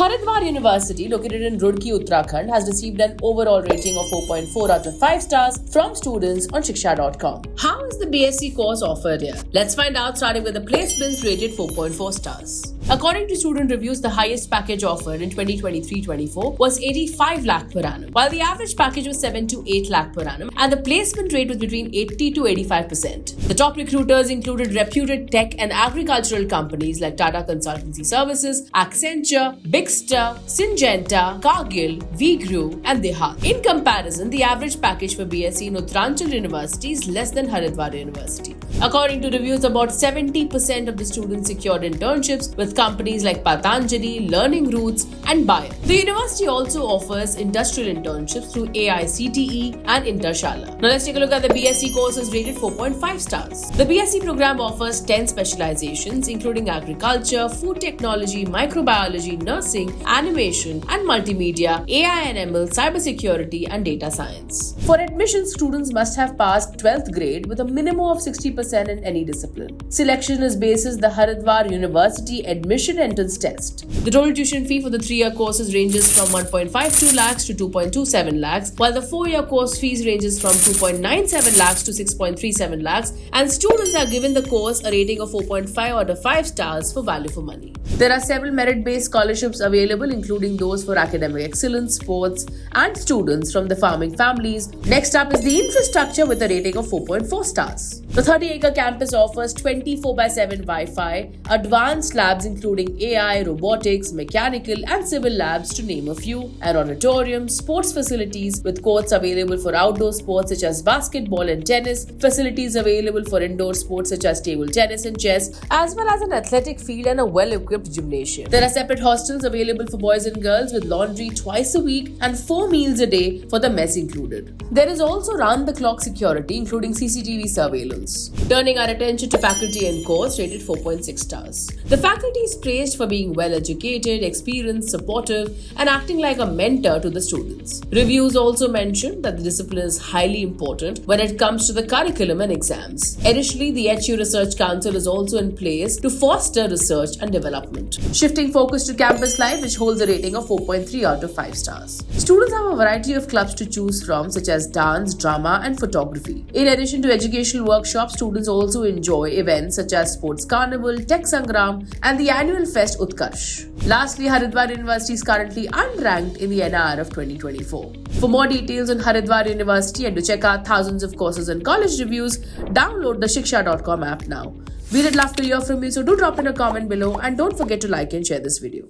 Haridwar University, located in Roorkee, Uttarakhand, has received an overall rating of 4.4 out of 5 stars from students on Shiksha.com. How is the BSc course offered here? Let's find out, starting with the placements rated 4.4 stars. According to student reviews, the highest package offered in 2023-24 was 85 lakh per annum, while the average package was 7 to 8 lakh per annum, and the placement rate was between 80 to 85%. The top recruiters included reputed tech and agricultural companies like Tata Consultancy Services, Accenture, Bigster, Syngenta, Cargill, VGRU, and Dehat. In comparison, the average package for BSc in Uttaranchal University is less than Haridwar University. According to reviews, about 70% of the students secured internships with companies like Patanjali, Learning Roots, and Bayer. The university also offers industrial internships through AICTE and Intershala. Now let's take a look at the BSc courses rated 4.5 stars. The BSc program offers 10 specializations including agriculture, food technology, microbiology, nursing, animation and multimedia, AI and ML, cybersecurity and data science. For admission, students must have passed 12th grade with a minimum of 60% in any discipline. Selection is basis the Haridwar University admission entrance test. The total tuition fee for the 3-year courses ranges from 1.52 lakhs to 2.27 lakhs, while the 4-year course fees ranges from 2.97 lakhs to 6.37 lakhs, and students are given the course a rating of 4.5 out of 5 stars for value for money. There are several merit-based scholarships available, including those for academic excellence, sports, and students from the farming families. Next up is the infrastructure with a rating of 4.4 stars. The 30-acre campus offers 24/7 Wi-Fi, advanced labs including AI, robotics, mechanical, and civil labs to name a few, an auditorium, sports facilities with courts available for outdoor sports such as basketball and tennis, facilities available for indoor sports such as table tennis and chess, as well as an athletic field and a well-equipped gymnasium. There are separate hostels available for boys and girls with laundry twice a week and 4 meals a day for the mess included. There is also round-the-clock security including CCTV surveillance. Turning our attention to faculty and course rated 4.6 stars. The faculty is praised for being well-educated, experienced, supportive, and acting like a mentor to the students. Reviews also mention that the discipline is highly important when it comes to the curriculum and exams. Additionally, the HU Research Council is also in place to foster research and development. Shifting focus to campus life, which holds a rating of 4.3 out of 5 stars. Students have a variety of clubs to choose from, such as dance, drama, and photography. In addition to educational workshops, students also enjoy events such as Sports Carnival, Tech Sangram, and the annual fest Utkarsh. Lastly, Haridwar University is currently unranked in the NIR of 2024. For more details on Haridwar University and to check out thousands of courses and college reviews, download the Shiksha.com app now. We would love to hear from you, so do drop in a comment below and don't forget to like and share this video.